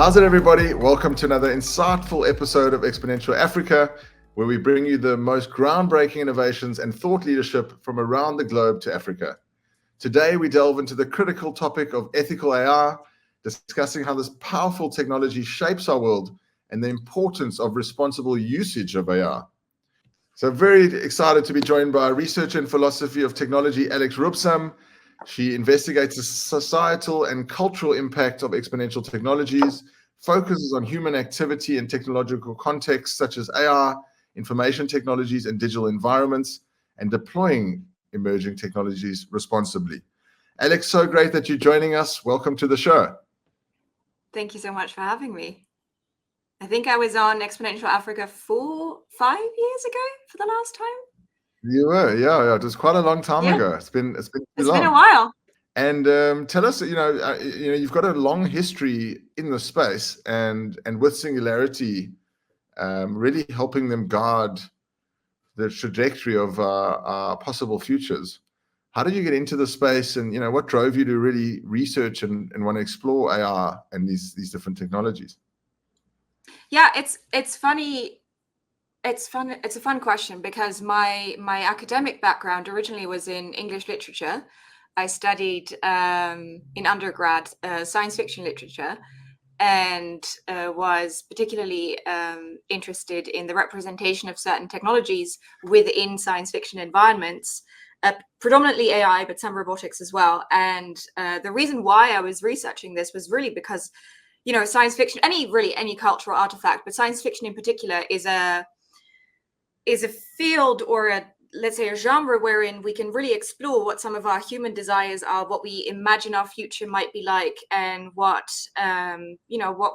How's it, everybody? Welcome to another insightful episode of Exponential Africa, where we bring you the most groundbreaking innovations and thought leadership from around the globe to Africa. Today, we delve into the critical topic of ethical AI, discussing how this powerful technology shapes our world and the importance of responsible usage of AI. So very excited to be joined by researcher in philosophy of technology, Alix Rubsaam. She investigates the societal and cultural impact of exponential technologies, focuses on human activity in technological contexts such as AI, information technologies, and digital environments, and deploying emerging technologies responsibly. Alix, so great that you're joining us. Welcome to the show. Thank you so much for having me. I think I was on Exponential Africa 5 years ago for the last time. You were, yeah. It was quite a long time ago. It's been too long. It's been a while. And tell us, you've got a long history in the space, and with Singularity, really helping them guard the trajectory of our possible futures. How did you get into the space, and what drove you to really research and want to explore AI and these different technologies? Yeah, it's funny. It's fun. It's a fun question because my academic background originally was in English literature. I studied in undergrad science fiction literature, and was particularly interested in the representation of certain technologies within science fiction environments, predominantly AI, but some robotics as well. And the reason why I was researching this was really because, science fiction, any cultural artifact, but science fiction in particular is a field, or let's say a genre, wherein we can really explore what some of our human desires are, what we imagine our future might be like, and what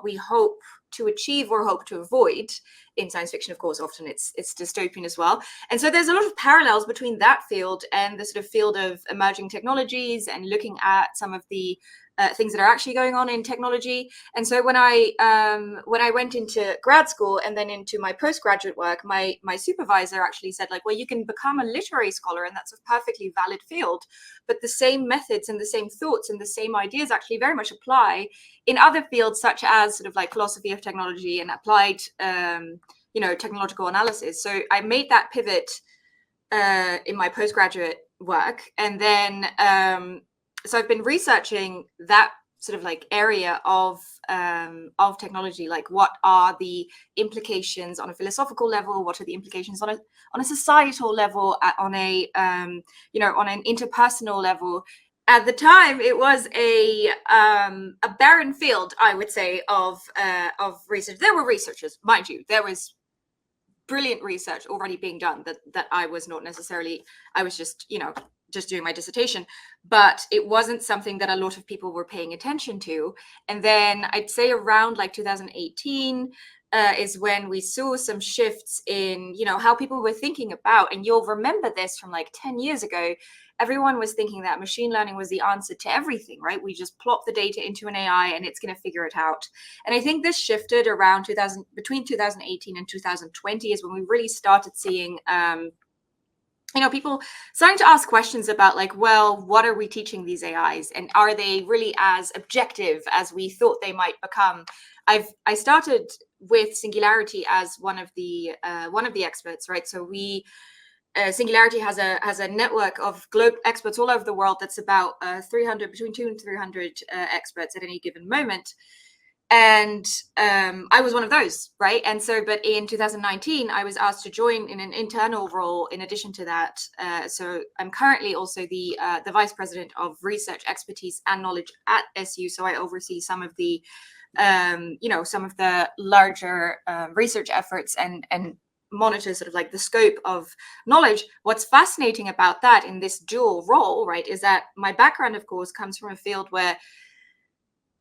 we hope to achieve or hope to avoid. In science fiction, of course, often it's dystopian as well. And so there's a lot of parallels between that field and the sort of field of emerging technologies and looking at some of the things that are actually going on in technology. And so when I went into grad school and then into my postgraduate work, my supervisor actually said, like, well, you can become a literary scholar, and that's a perfectly valid field, but the same methods and the same thoughts and the same ideas actually very much apply in other fields, such as sort of like philosophy of technology and applied technological analysis. So I made that pivot in my postgraduate work, and then so I've been researching that sort of like area of technology, like what are the implications on a philosophical level, what are the implications on a societal level, on a on an interpersonal level. At the time, it was a barren field, I would say, of research. There were researchers, mind you. There was brilliant research already being done that I was not necessarily. I was just doing my dissertation, but it wasn't something that a lot of people were paying attention to. And then I'd say around like 2018 is when we saw some shifts in, how people were thinking about, and you'll remember this from like 10 years ago, everyone was thinking that machine learning was the answer to everything, right? We just plop the data into an AI and it's going to figure it out. And I think this shifted around between 2018 and 2020 is when we really started seeing people starting to ask questions about, like, well, what are we teaching these AIs, and are they really as objective as we thought they might become? I started with Singularity as one of the experts, right? So Singularity has a network of global experts all over the world that's about between 200 and 300 experts at any given moment. And I was one of those, right? And so, but in 2019, I was asked to join in an internal role in addition to that. So I'm currently also the vice president of research expertise and knowledge at SU. So I oversee some of the, some of the larger research efforts and monitor sort of like the scope of knowledge. What's fascinating about that in this dual role, right, is that my background, of course, comes from a field where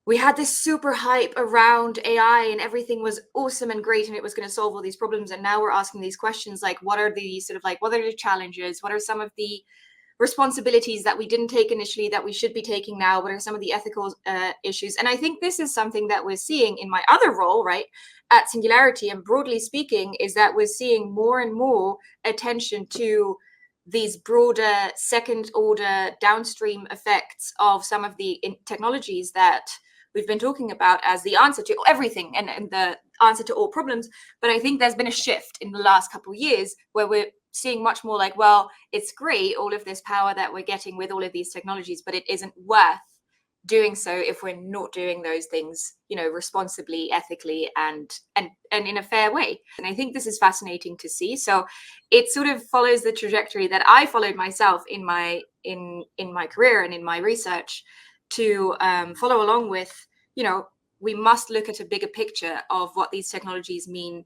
we had this super hype around AI and everything was awesome and great and it was going to solve all these problems. And now we're asking these questions like, what are the challenges? What are some of the responsibilities that we didn't take initially that we should be taking now? What are some of the ethical issues? And I think this is something that we're seeing in my other role, right, at Singularity, and broadly speaking, is that we're seeing more and more attention to these broader second order downstream effects of some of the technologies that we've been talking about as the answer to everything and the answer to all problems. But I think there's been a shift in the last couple of years where we're seeing much more like, well, it's great, all of this power that we're getting with all of these technologies, but it isn't worth doing so if we're not doing those things, responsibly, ethically, and in a fair way. And I think this is fascinating to see. So it sort of follows the trajectory that I followed myself in my career and in my research, to follow along with, we must look at a bigger picture of what these technologies mean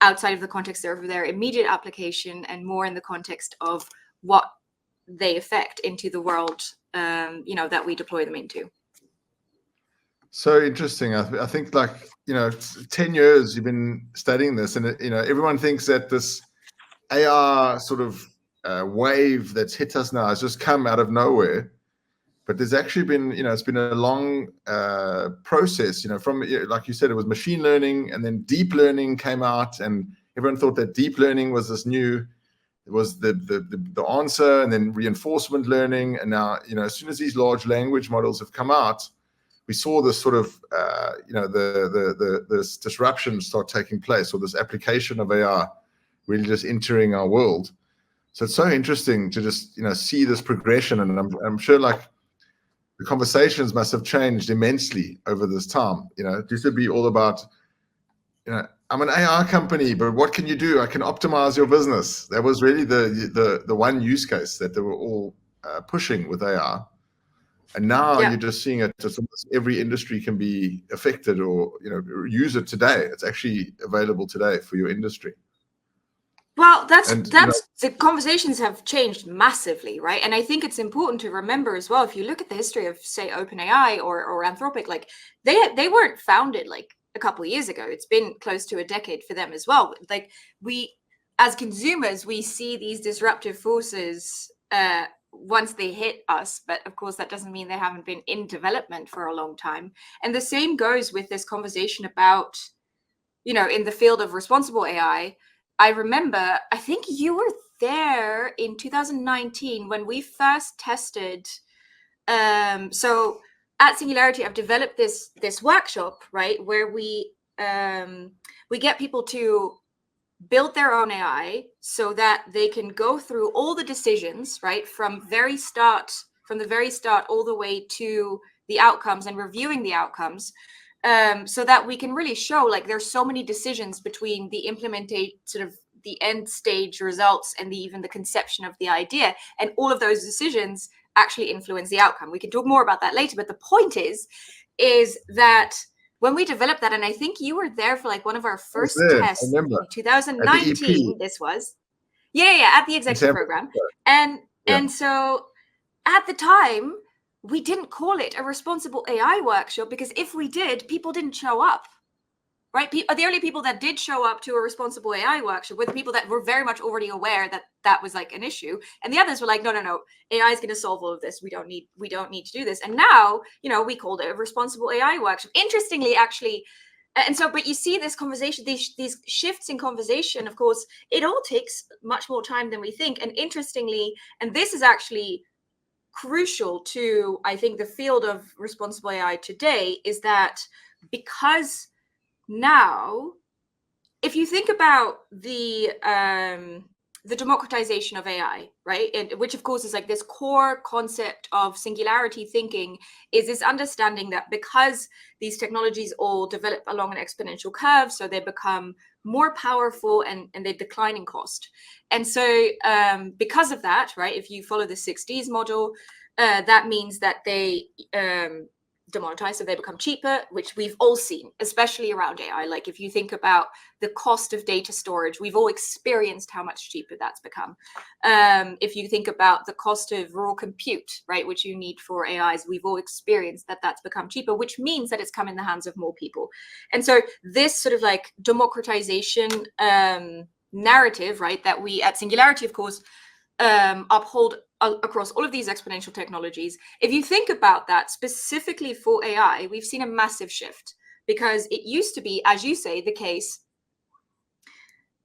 outside of the context of their immediate application, and more in the context of what they affect into the world, that we deploy them into. So interesting. I think 10 years you've been studying this, and everyone thinks that this AR sort of wave that's hit us now has just come out of nowhere. But there's actually been, it's been a long process, from, like you said, it was machine learning, and then deep learning came out, and everyone thought that deep learning was this new, it was the answer, and then reinforcement learning. And now, as soon as these large language models have come out, we saw this sort of, this disruption start taking place, or this application of AR really just entering our world. So it's so interesting to just, see this progression. And I'm sure the conversations must have changed immensely over this time. It used to be all about, I'm an AR company, but what can you do? I can optimize your business. That was really the one use case that they were all pushing with AR. And now you're just seeing it. Every industry can be affected, or use it today. It's actually available today for your industry. Well, that's the conversations have changed massively, right? And I think it's important to remember as well, if you look at the history of, say, OpenAI or Anthropic, they weren't founded a couple of years ago. It's been close to a decade for them as well. We, as consumers, we see these disruptive forces once they hit us, but of course that doesn't mean they haven't been in development for a long time. And the same goes with this conversation about, in the field of responsible AI. I remember, I think you were there in 2019 when we first tested. So at Singularity, I've developed this workshop, right, where we get people to build their own AI so that they can go through all the decisions, right, from the very start all the way to the outcomes, and reviewing the outcomes, so that we can really show there's so many decisions between the implementation, sort of the end stage results, and even the conception of the idea, and all of those decisions actually influence the outcome. We can talk more about that later, but the point is that when we developed that, and I think you were there for one of our first tests in 2019. This was, at the executive program, and so at the time we didn't call it a responsible AI workshop, because if we did, people didn't show up, right? The only people that did show up to a responsible AI workshop were the people that were very much already aware that that was an issue, and the others were like, no, AI is going to solve all of this. We don't need to do this. And now, we called it a responsible AI workshop. Interestingly, actually, and so, but you see this conversation, these shifts in conversation. Of course, it all takes much more time than we think. And interestingly, and this is actually crucial to, I think, the field of responsible AI today, is that because now, if you think about the democratization of AI, right, and which of course is this core concept of singularity thinking, is this understanding that because these technologies all develop along an exponential curve, so they become more powerful and they decline in cost. And so because of that, right, if you follow the 6Ds model, that means that they demonetize, so they become cheaper, which we've all seen, especially around AI. If you think about the cost of data storage, we've all experienced how much cheaper that's become. If you think about the cost of raw compute, right, which you need for AIs, we've all experienced that that's become cheaper, which means that it's come in the hands of more people. And so this sort of democratization narrative, right, that we at Singularity, of course, uphold across all of these exponential technologies. If you think about that specifically for AI, we've seen a massive shift, because it used to be, as you say, the case,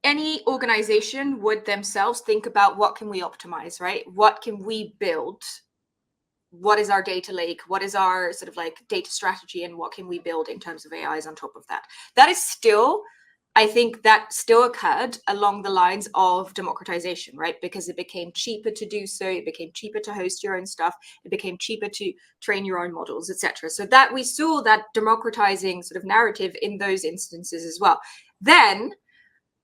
any organization would themselves think about what can we optimize, right? What can we build what is our data lake, what is our sort of like data strategy, and what can we build in terms of AIs on top of that. That is still, I think that still occurred along the lines of democratization, right? Because it became cheaper to do so, it became cheaper to host your own stuff, it became cheaper to train your own models, etc. So that we saw that democratizing sort of narrative in those instances as well. Then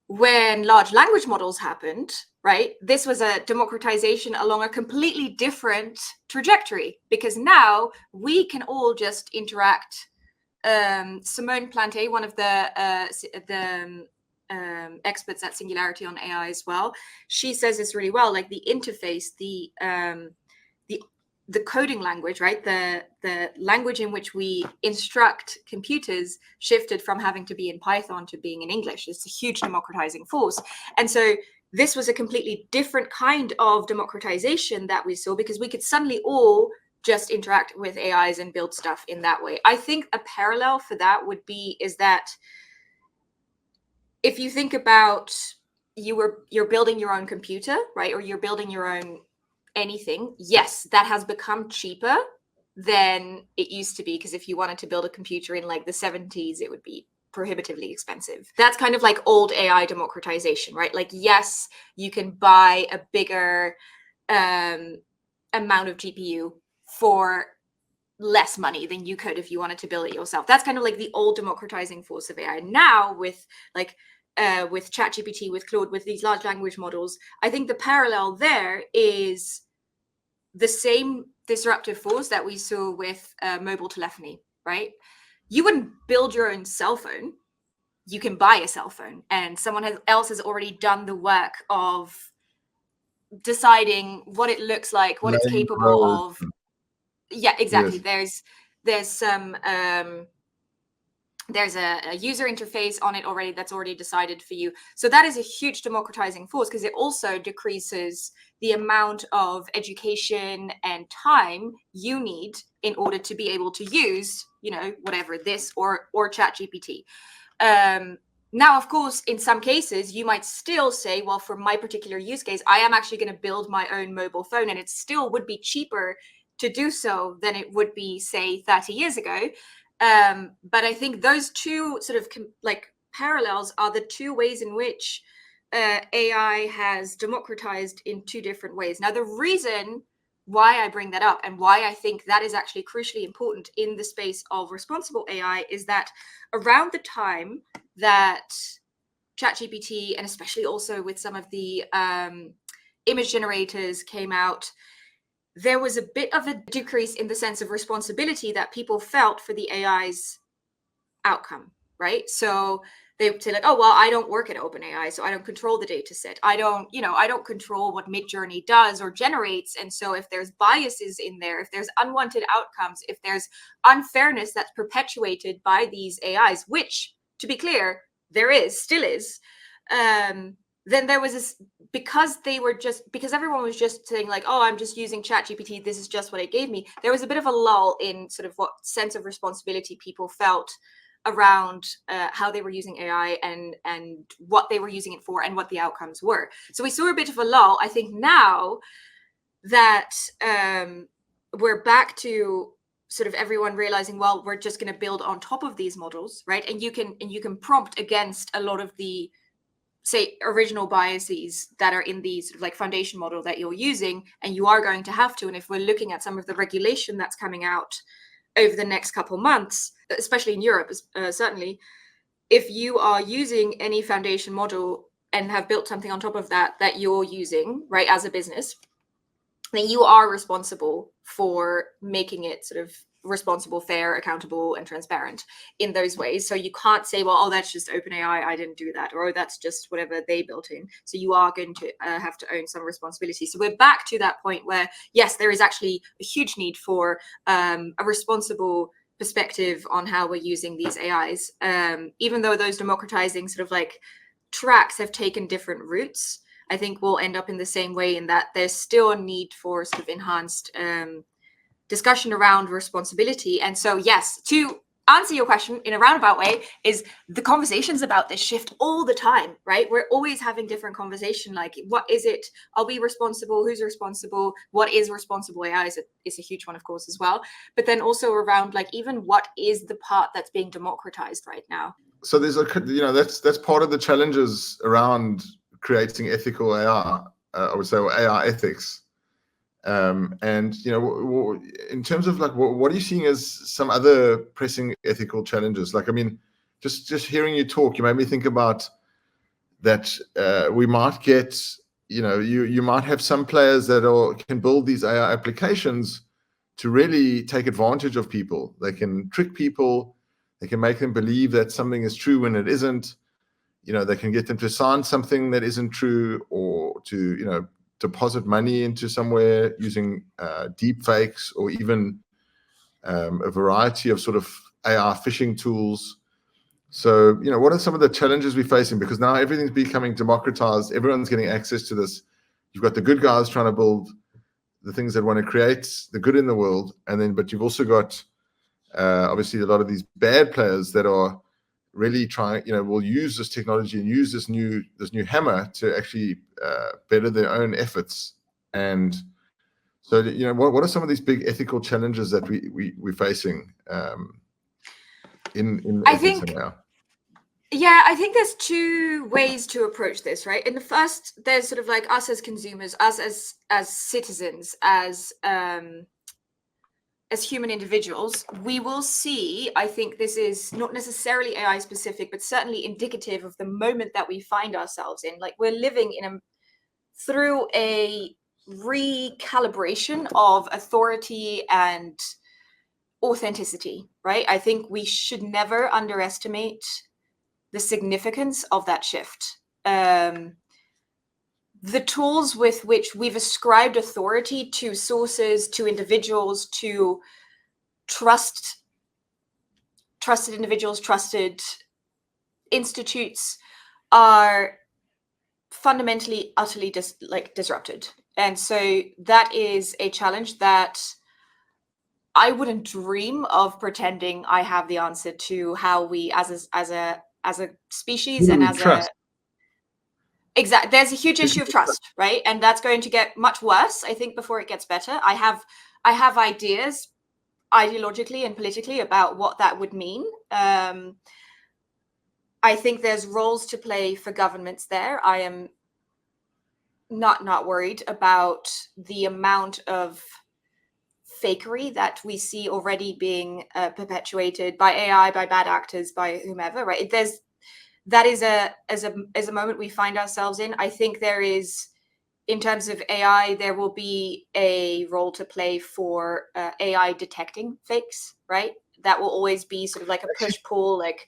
when large language models happened, right, this was a democratization along a completely different trajectory, because now we can all just interact. Simone Planté, one of the experts at Singularity on AI as well, she says this really well. Like the interface, the coding language, right? The language in which we instruct computers shifted from having to be in Python to being in English. It's a huge democratizing force, and so this was a completely different kind of democratization that we saw, because we could suddenly all just interact with AIs and build stuff in that way. I think a parallel for that is that if you think about you're building your own computer, right? Or you're building your own anything. Yes, that has become cheaper than it used to be, because if you wanted to build a computer in like the 70s, it would be prohibitively expensive. That's kind of like old AI democratization, right? Like, yes, you can buy a bigger amount of GPU for less money than you could if you wanted to build it yourself. That's kind of like the old democratizing force of AI. Now with ChatGPT, with Claude, with these large language models, I think the parallel there is the same disruptive force that we saw with mobile telephony, right? You wouldn't build your own cell phone. You can buy a cell phone, and someone else has already done the work of deciding what it looks like, what it's capable of. Yeah, exactly. Yes. There's a user interface on it already that's already decided for you. So that is a huge democratizing force, because it also decreases the amount of education and time you need in order to be able to use, whatever, this or ChatGPT. Now, of course, in some cases, you might still say, well, for my particular use case, I am actually going to build my own mobile phone, and it still would be cheaper to do so than it would be, say, 30 years ago. But I think those two sort of parallels are the two ways in which AI has democratized in two different ways. Now, the reason why I bring that up and why I think that is actually crucially important in the space of responsible AI is that around the time that ChatGPT, and especially also with some of the image generators came out, there was a bit of a decrease in the sense of responsibility that people felt for the AI's outcome, right? So they would say like, oh, well, I don't work at OpenAI, so I don't control the data set. I don't control what Midjourney does or generates. And so if there's biases in there, if there's unwanted outcomes, if there's unfairness that's perpetuated by these AIs, which, to be clear, still is, then there was this, because everyone was just saying like, oh, I'm just using ChatGPT, this is just what it gave me. There was a bit of a lull in sort of what sense of responsibility people felt around how they were using AI and what they were using it for and what the outcomes were. So we saw a bit of a lull. I think now that we're back to sort of everyone realizing, well, we're just going to build on top of these models, right? And you can prompt against a lot of the, say, original biases that are in the sort of like foundation model that you're using, and you are going to have to. And if we're looking at some of the regulation that's coming out over the next couple months, especially in Europe, certainly, if you are using any foundation model and have built something on top of that you're using, right, as a business, then you are responsible for making it sort of responsible, fair, accountable, and transparent in those ways. So you can't say, well, oh, that's just OpenAI, I didn't do that, or oh, that's just whatever they built in. So you are going to have to own some responsibility. So we're back to that point where, yes, there is actually a huge need for a responsible perspective on how we're using these AIs, even though those democratizing sort of like tracks have taken different routes. I think we'll end up in the same way, in that there's still a need for sort of enhanced discussion around responsibility. And so, yes, to answer your question in a roundabout way, is the conversations about this shift all the time, right? We're always having different conversation, like, what is it? Are we responsible? Who's responsible? What is responsible AI is a huge one, of course, as well. But then also around, like, even what is the part that's being democratized right now? So there's that's part of the challenges around creating ethical AI, I would say, or AI ethics. And in terms of like, what are you seeing as some other pressing ethical challenges? Like, I mean, just hearing you talk, you made me think about that. We might get, you might have some players that can build these AI applications to really take advantage of people. They can trick people. They can make them believe that something is true when it isn't. They can get them to sign something that isn't true, or to, deposit money into somewhere using deep fakes, or even a variety of sort of AI phishing tools. So, what are some of the challenges we're facing? Because now everything's becoming democratized. Everyone's getting access to this. You've got the good guys trying to build the things that want to create the good in the world. But you've also got, obviously, a lot of these bad players that are really trying, will use this technology and use this new hammer to actually better their own efforts. And so, what are some of these big ethical challenges that we're facing in I ethics think, now? yeah, I think there's two ways to approach this, right? In the first, there's sort of like us as consumers, us as citizens, as human individuals. We will see, I think this is not necessarily AI specific, but certainly indicative of the moment that we find ourselves in. Like, we're living through a recalibration of authority and authenticity, right? I think we should never underestimate the significance of that shift. The tools with which we've ascribed authority to sources, to individuals, to trusted individuals, trusted institutes, are fundamentally, utterly disrupted. And so that is a challenge that I wouldn't dream of pretending I have the answer to, how we as a species and as trust. Exactly. There's a huge issue of trust, right? And that's going to get much worse, I think, before it gets better. I have ideas ideologically and politically about what that would mean. I think there's roles to play for governments there. I am not worried about the amount of fakery that we see already being perpetuated by AI, by bad actors, by whomever, right? That is a moment we find ourselves in. I think there is, in terms of AI, there will be a role to play for AI detecting fakes, right? That will always be sort of like a push-pull, like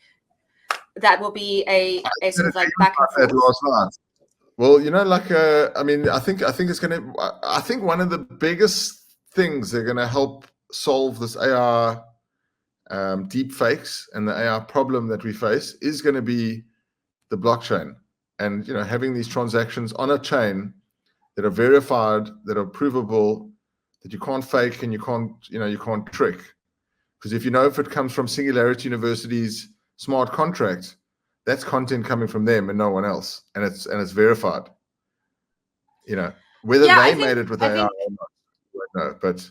that will be a sort of like back and forth. Last night. Well, I mean, I think it's going to. I think one of the biggest things that are going to help solve this AI deep fakes and the AI problem that we face is going to be the blockchain, and having these transactions on a chain that are verified, that are provable, that you can't fake and you can't trick. Because if it comes from Singularity University's smart contract, that's content coming from them and no one else, and it's verified. Whether they made it with AI or not, I don't know. But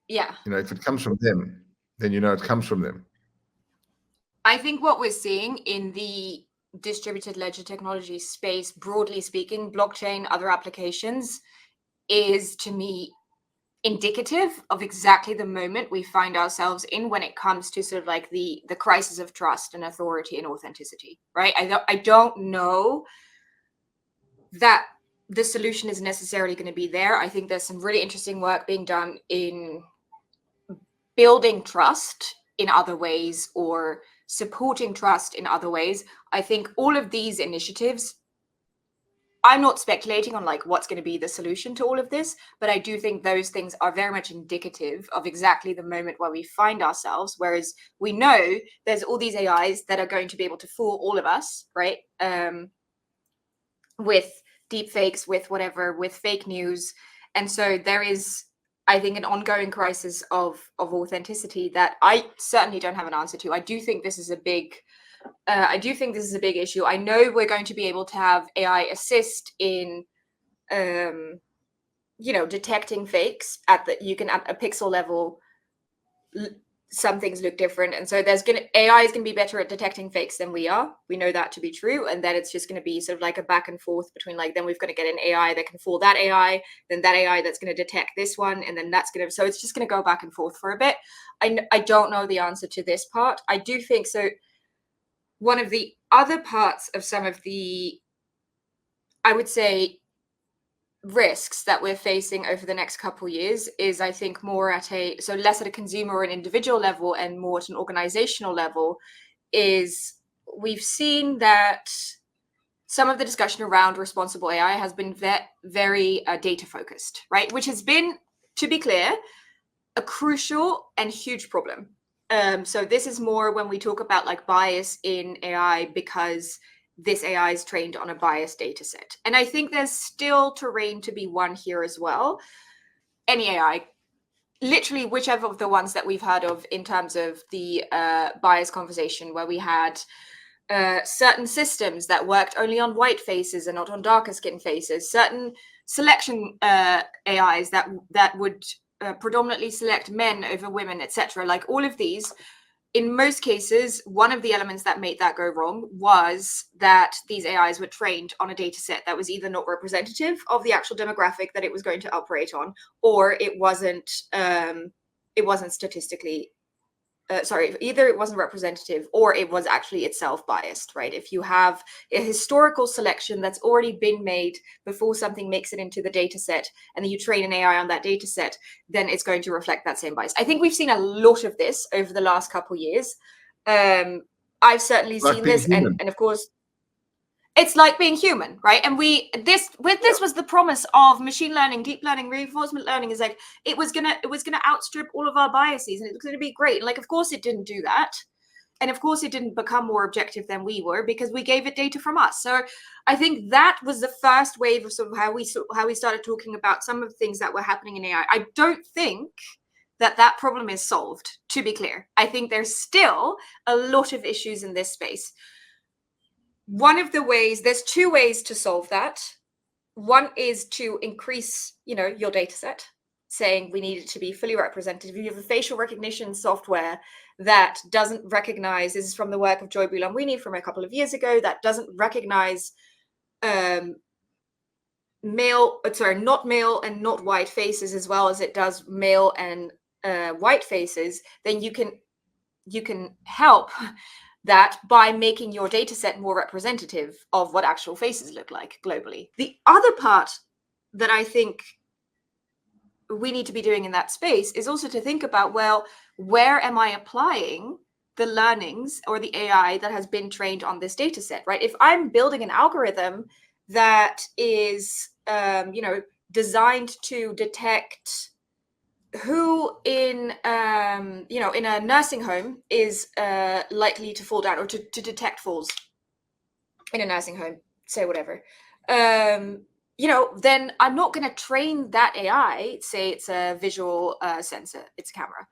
yeah, if it comes from them, then it comes from them. I think what we're seeing in the distributed ledger technology space, broadly speaking, blockchain, other applications, is, to me, indicative of exactly the moment we find ourselves in when it comes to sort of like the crisis of trust and authority and authenticity, right? I don't know that the solution is necessarily going to be there. I think there's some really interesting work being done in building trust in other ways or supporting trust in other ways. I think all of these initiatives, I'm not speculating on like what's going to be the solution to all of this, but I do think those things are very much indicative of exactly the moment where we find ourselves. Whereas we know there's all these AIs that are going to be able to fool all of us, right? With deep fakes, with whatever, with fake news. And so there is I think, an ongoing crisis of authenticity that I certainly don't have an answer to. I do think this is a big issue. I know we're going to be able to have AI assist in detecting fakes at a pixel level. Some things look different, and so AI is going to be better at detecting fakes than we are. We know that to be true, and then it's just going to be sort of like a back and forth between, like, then we've got to get an AI that can fool that AI, then that AI that's going to detect this one, and then so it's just going to go back and forth for a bit. I don't know the answer to this part. I do think so. One of the other parts of some of the, I would say, risks that we're facing over the next couple of years is, I think, more less at a consumer or an individual level and more at an organizational level, is we've seen that some of the discussion around responsible AI has been very data focused, right? Which has been, to be clear, a crucial and huge problem. So this is more when we talk about like bias in AI, because this AI is trained on a biased data set. And I think there's still terrain to be won here as well. Any AI, literally whichever of the ones that we've heard of in terms of the bias conversation, where we had certain systems that worked only on white faces and not on darker skin faces, certain selection AIs that would predominantly select men over women, etc. Like all of these, in most cases, one of the elements that made that go wrong was that these AIs were trained on a data set that was either not representative of the actual demographic that it was going to operate on, or it wasn't statistically either it wasn't representative or it was actually itself biased, right? If you have a historical selection that's already been made before something makes it into the data set, and then you train an AI on that data set, then it's going to reflect that same bias. I think we've seen a lot of this over the last couple of years. I've certainly seen this, and of course, it's like being human, right? And this was the promise of machine learning, deep learning, reinforcement learning, is like it was gonna outstrip all of our biases, and it was gonna be great. And like, of course, it didn't do that, and of course, it didn't become more objective than we were, because we gave it data from us. So I think that was the first wave of sort of how we started talking about some of the things that were happening in AI. I don't think that problem is solved, to be clear. I think there's still a lot of issues in this space. One of the ways, there's two ways to solve that. One is to increase, your data set, saying we need it to be fully representative. You have a facial recognition software that doesn't recognize, this is from the work of Joy Bulamwini from a couple of years ago, that doesn't recognize not male and not white faces as well as it does male and white faces, then you can help that by making your data set more representative of what actual faces look like globally. The other part that I think we need to be doing in that space is also to think about, well, where am I applying the learnings or the AI that has been trained on this data set, right? If I'm building an algorithm that is, designed to detect who in a nursing home is likely to fall down, or to detect falls in a nursing home, say whatever, then I'm not going to train that AI, say it's a visual sensor, it's a camera.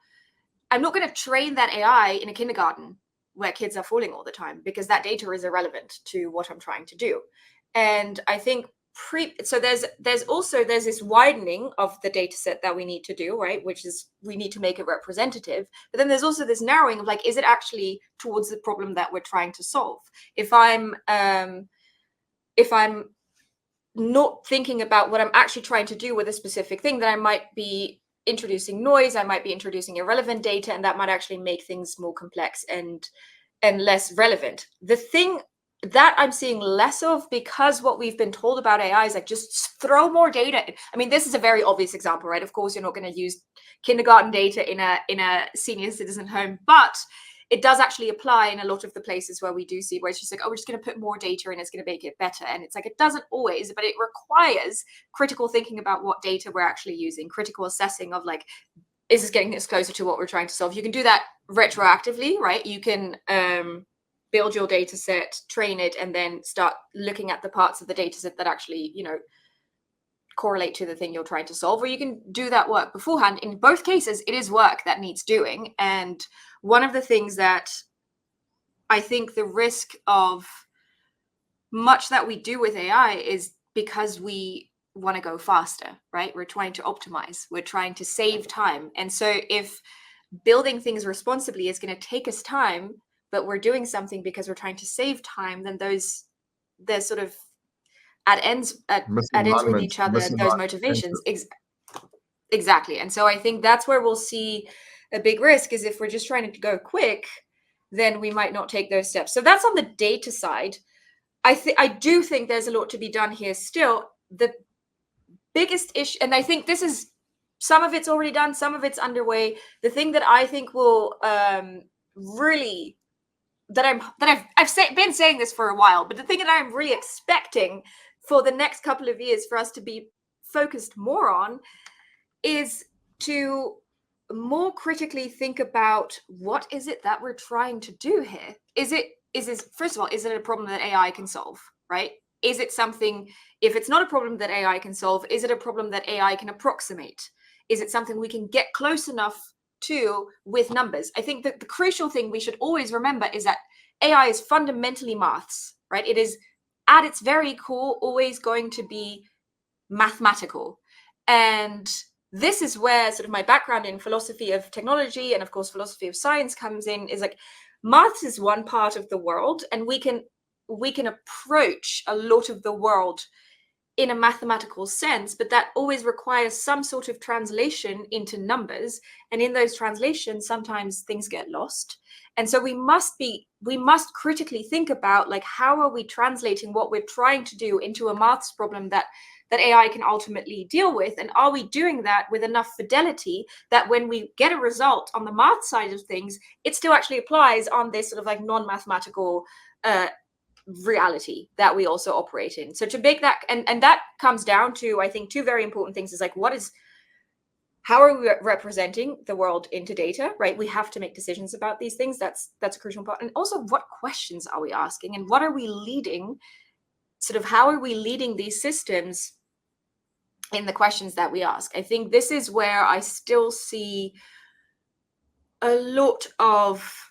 I'm not going to train that AI in a kindergarten where kids are falling all the time, because that data is irrelevant to what I'm trying to do. And I think so there's this widening of the data set that we need to do, right? Which is, we need to make it representative. But then there's also this narrowing of like, is it actually towards the problem that we're trying to solve? If I'm not thinking about what I'm actually trying to do with a specific thing, then I might be introducing noise, I might be introducing irrelevant data, and that might actually make things more complex and less relevant. The thing that I'm seeing less of, because what we've been told about AI is like, just throw more data. I mean, this is a very obvious example, right? Of course, you're not going to use kindergarten data in a senior citizen home, but it does actually apply in a lot of the places where we do see, where it's just like, oh, we're just going to put more data in, it's going to make it better. And it's like, it doesn't always, but it requires critical thinking about what data we're actually using, critical assessing of like, is this getting us closer to what we're trying to solve? You can do that retroactively, right? You can build your data set, train it, and then start looking at the parts of the data set that actually, correlate to the thing you're trying to solve, or you can do that work beforehand. In both cases, it is work that needs doing. And one of the things that I think the risk of much that we do with AI is because we want to go faster, right? We're trying to optimize, we're trying to save time. And so if building things responsibly is going to take us time, but we're doing something because we're trying to save time, then they're sort of at ends with each other, those motivations. Exactly. And so I think that's where we'll see a big risk, is if we're just trying to go quick, then we might not take those steps. So that's on the data side. I do think there's a lot to be done here still. The biggest issue, and I think this is, some of it's already done, some of it's underway. The thing that I think will really, I've been saying this for a while, but the thing that I'm really expecting for the next couple of years for us to be focused more on is to more critically think about, what is it that we're trying to do here? First of all, is it a problem that AI can solve, right? Is it something, if it's not a problem that AI can solve, is it a problem that AI can approximate? Is it something we can get close enough to with numbers? I think that the crucial thing we should always remember is that AI is fundamentally maths, right? It is at its very core always going to be mathematical. And this is where sort of my background in philosophy of technology and of course philosophy of science comes in, is like, maths is one part of the world, and we can approach a lot of the world in a mathematical sense, but that always requires some sort of translation into numbers. And in those translations, sometimes things get lost. And so we must critically think about, like, how are we translating what we're trying to do into a maths problem that AI can ultimately deal with? And are we doing that with enough fidelity that when we get a result on the math side of things, it still actually applies on this sort of like non-mathematical reality that we also operate in? So to make that, and that comes down to, I think, two very important things, is like, how are we representing the world into data, right? We have to make decisions about these things. That's a crucial part. And also, what questions are we asking, and what are we leading? Sort of, how are we leading these systems in the questions that we ask? I think this is where I still see a lot of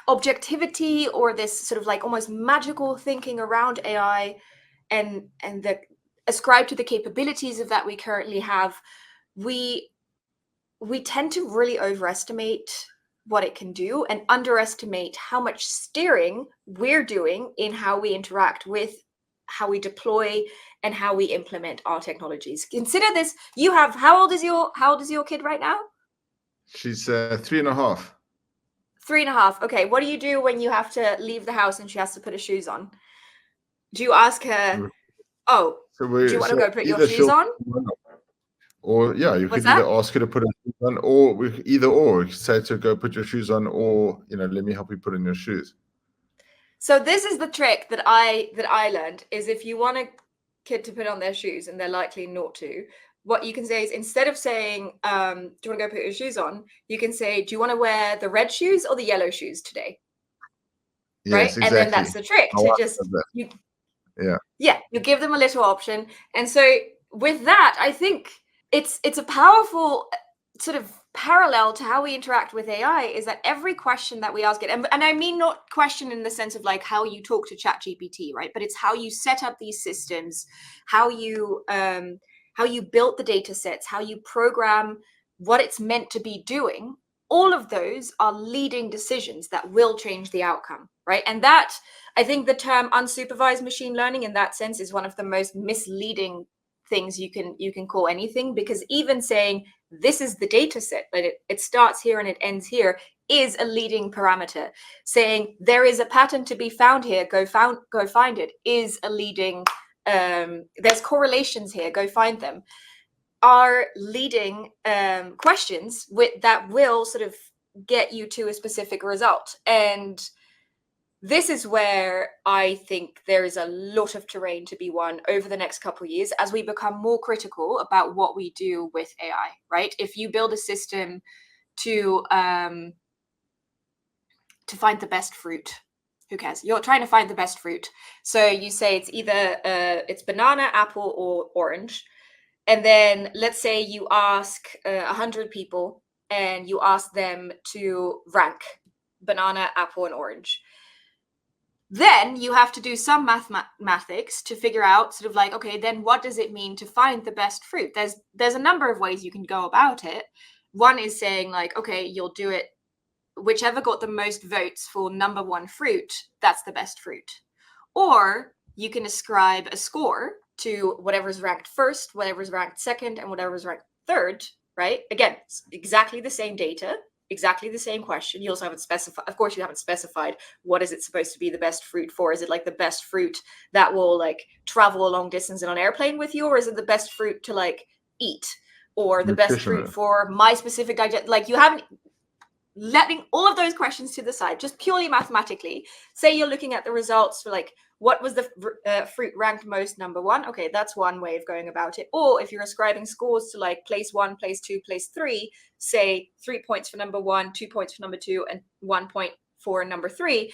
objectivity, or this sort of like almost magical thinking around AI, and the ascribe to the capabilities of that we currently have. We tend to really overestimate what it can do and underestimate how much steering we're doing in how we interact with, how we deploy, and how we implement our technologies. Consider this: how old is your kid right now? She's 3.5. 3.5. Okay. What do you do when you have to leave the house and she has to put her shoes on? Do you ask her, do you want to go put your shoes on? Or you could either ask her to put her shoes on, or you could say to her, go put your shoes on, or let me help you put in your shoes. So this is the trick that I learned, is if you want a kid to put on their shoes and they're likely not to, what you can say is, instead of saying, do you want to go put your shoes on, you can say, do you want to wear the red shoes or the yellow shoes today? Yes, right? Exactly. And then that's the trick, to just you give them a little option. And so with that, I think it's a powerful sort of parallel to how we interact with AI, is that every question that we ask it, and I mean not question in the sense of like how you talk to ChatGPT, right? But it's how you set up these systems, how you built the data sets, how you program what it's meant to be doing. All of those are leading decisions that will change the outcome, right? And that, I think the term unsupervised machine learning in that sense is one of the most misleading things you can call anything, because even saying this is the data set, but it starts here and it ends here, is a leading parameter. Saying there is a pattern to be found here, go find it, is a leading, there's correlations here, go find them, are leading questions that will sort of get you to a specific result. And this is where I think there is a lot of terrain to be won over the next couple of years as we become more critical about what we do with AI, right? If you build a system to find the best fruit, Who cares? You're trying to find the best fruit. So you say it's either it's banana, apple, or orange. And then let's say you ask 100 people and you ask them to rank banana, apple, and orange. Then you have to do some mathematics to figure out sort of like, okay, then what does it mean to find the best fruit? There's a number of ways you can go about it. One is saying like, okay, you'll do it whichever got the most votes for number one fruit, that's the best fruit. Or you can ascribe a score to whatever's ranked first, whatever's ranked second, and whatever's ranked third, right? Again, exactly the same data, exactly the same question. You also haven't specified, of course, you haven't specified what is it supposed to be the best fruit for. Is it like the best fruit that will like travel a long distance in an airplane with you? Or is it the best fruit to like eat? Or the best fruit for my specific digest? Like you haven't, letting all of those questions to the side, just purely mathematically, say you're looking at the results for like, what was the fruit ranked most number one? Okay, that's one way of going about it. Or if you're ascribing scores to like place 1, place 2, place 3, say 3 points for number 1, 2 points for number 2, and 1 point for number 3.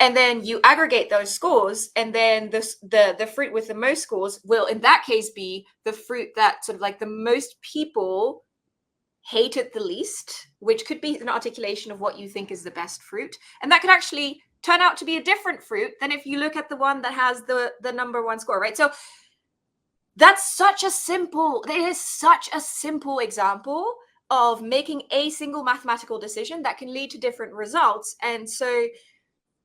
And then you aggregate those scores, and then the fruit with the most scores will, in that case, be the fruit that sort of like the most people hate it the least, which could be an articulation of what you think is the best fruit. And that could actually turn out to be a different fruit than if you look at the one that has the number one score, right? So that's it is such a simple example of making a single mathematical decision that can lead to different results. And so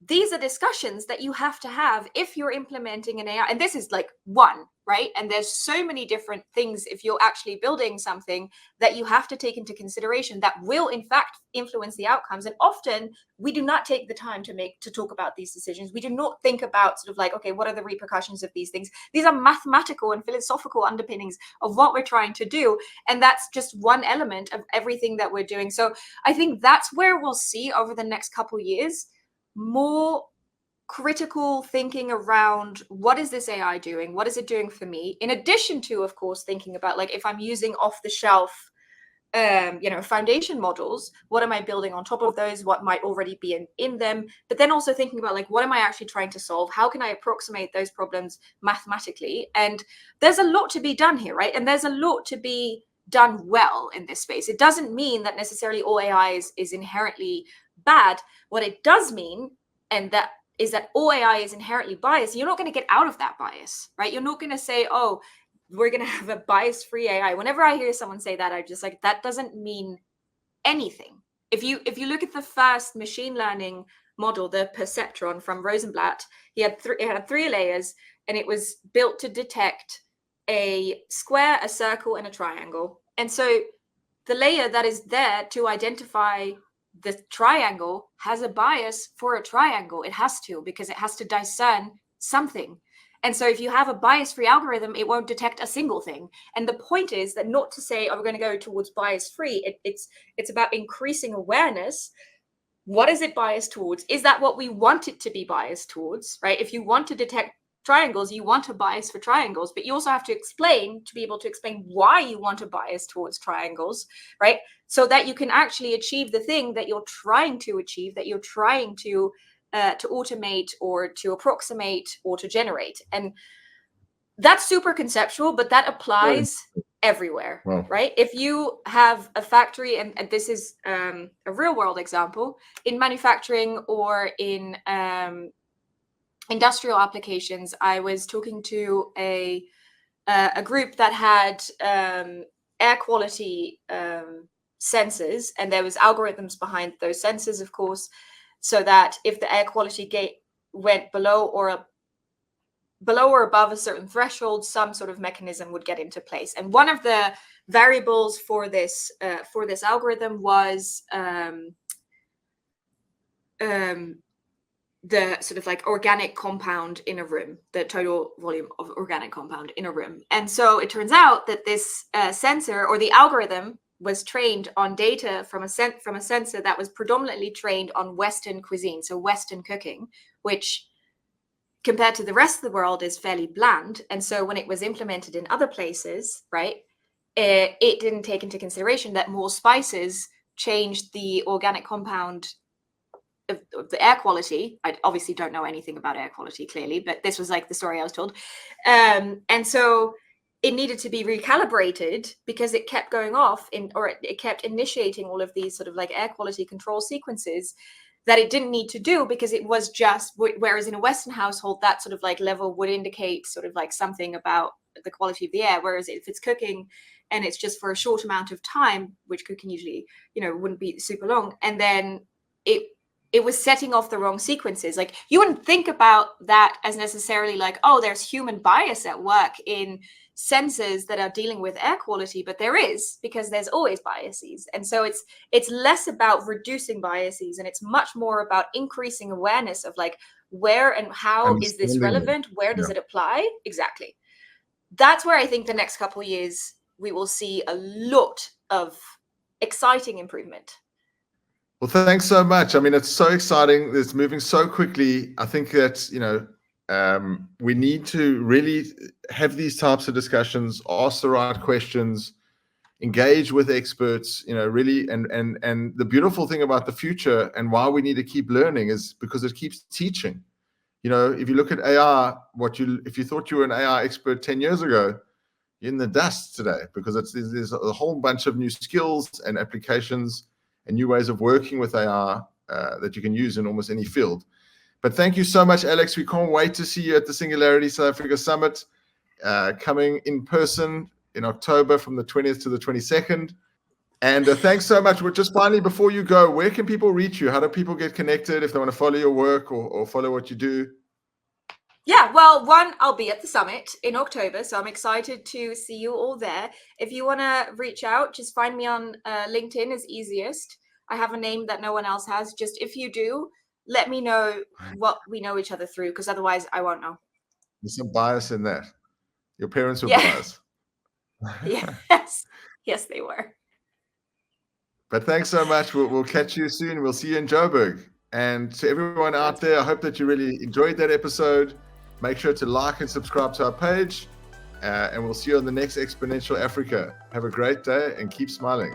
these are discussions that you have to have if you're implementing an AI. And this is like one, right? And there's so many different things if you're actually building something that you have to take into consideration that will in fact influence the outcomes. And often we do not take the time to talk about these decisions. We do not think about sort of like, okay, what are the repercussions of these things? These are mathematical and philosophical underpinnings of what we're trying to do. And that's just one element of everything that we're doing. So I think that's where we'll see over the next couple of years more critical thinking around what is this AI doing? What is it doing for me? In addition to, of course, thinking about like if I'm using off the shelf, foundation models, what am I building on top of those? What might already be in them? But then also thinking about like, what am I actually trying to solve? How can I approximate those problems mathematically? And there's a lot to be done here, right? And there's a lot to be done well in this space. It doesn't mean that necessarily all AI is inherently bad. What it does mean, and that is that all AI is inherently biased. You're not going to get out of that bias, right? You're not going to say, oh, we're going to have a bias-free AI. Whenever I hear someone say that, I'm just like, that doesn't mean anything. If you look at the first machine learning model, the perceptron from Rosenblatt, it had three layers, and it was built to detect a square, a circle, and a triangle. And so the layer that is there to identify the triangle has a bias for a triangle. It has to, because it has to discern something. And so if you have a bias-free algorithm, it won't detect a single thing. And the point is that not to say, oh, we're going to go towards bias-free. It's about increasing awareness. What is it biased towards? Is that what we want it to be biased towards, right? If you want to detect triangles, you want a bias for triangles, but you also have to be able to explain why you want a bias towards triangles, right? So that you can actually achieve the thing that you're trying to achieve, that you're trying to automate or to approximate or to generate. And that's super conceptual, but that applies everywhere, right? If you have a factory, and this is a real world example, in manufacturing or in industrial applications, I was talking to a group that had air quality sensors, and there was algorithms behind those sensors, of course, so that if the air quality gate went below or above a certain threshold, some sort of mechanism would get into place. And one of the variables for this algorithm was the sort of like organic compound in a room, the total volume of organic compound in a room. And so it turns out that this sensor, or the algorithm, was trained on data from a sensor that was predominantly trained on Western cuisine, so Western cooking, which compared to the rest of the world is fairly bland. And so when it was implemented in other places, right, it didn't take into consideration that more spices changed the organic compound of the air quality. I obviously don't know anything about air quality, clearly, but this was like the story I was told. And so it needed to be recalibrated because it kept going off it kept initiating all of these sort of like air quality control sequences that it didn't need to do, because it was just, whereas in a Western household, that sort of like level would indicate sort of like something about the quality of the air. Whereas if it's cooking and it's just for a short amount of time, which cooking usually, wouldn't be super long, and then it was setting off the wrong sequences. Like, you wouldn't think about that as necessarily like, oh, there's human bias at work in sensors that are dealing with air quality, but there is, because there's always biases. And so it's less about reducing biases, and it's much more about increasing awareness of like, where and how is this relevant? Where does it apply? Exactly. That's where I think the next couple of years we will see a lot of exciting improvement. Well, thanks so much. I mean, it's so exciting. It's moving so quickly. I think that, we need to really have these types of discussions, ask the right questions, engage with experts, really. And the beautiful thing about the future and why we need to keep learning is because it keeps teaching. If you look at AI, if you thought you were an AI expert 10 years ago, you're in the dust today, because there's a whole bunch of new skills and applications and new ways of working with AI that you can use in almost any field. But thank you so much, Alix. We can't wait to see you at the Singularity South Africa Summit, coming in person in October from the 20th to the 22nd. And thanks so much. But just finally, before you go, where can people reach you? How do people get connected if they want to follow your work or follow what you do? Yeah, well, I'll be at the summit in October, so I'm excited to see you all there. If you want to reach out, just find me on LinkedIn is easiest. I have a name that no one else has. Just if you do, let me know what we know each other through, because otherwise I won't know. There's some bias in that. Your parents were biased. Yes, they were. But thanks so much. We'll catch you soon. We'll see you in Joburg. And to everyone out there, I hope that you really enjoyed that episode. Make sure to like and subscribe to our page. And we'll see you on the next Exponential Africa. Have a great day and keep smiling.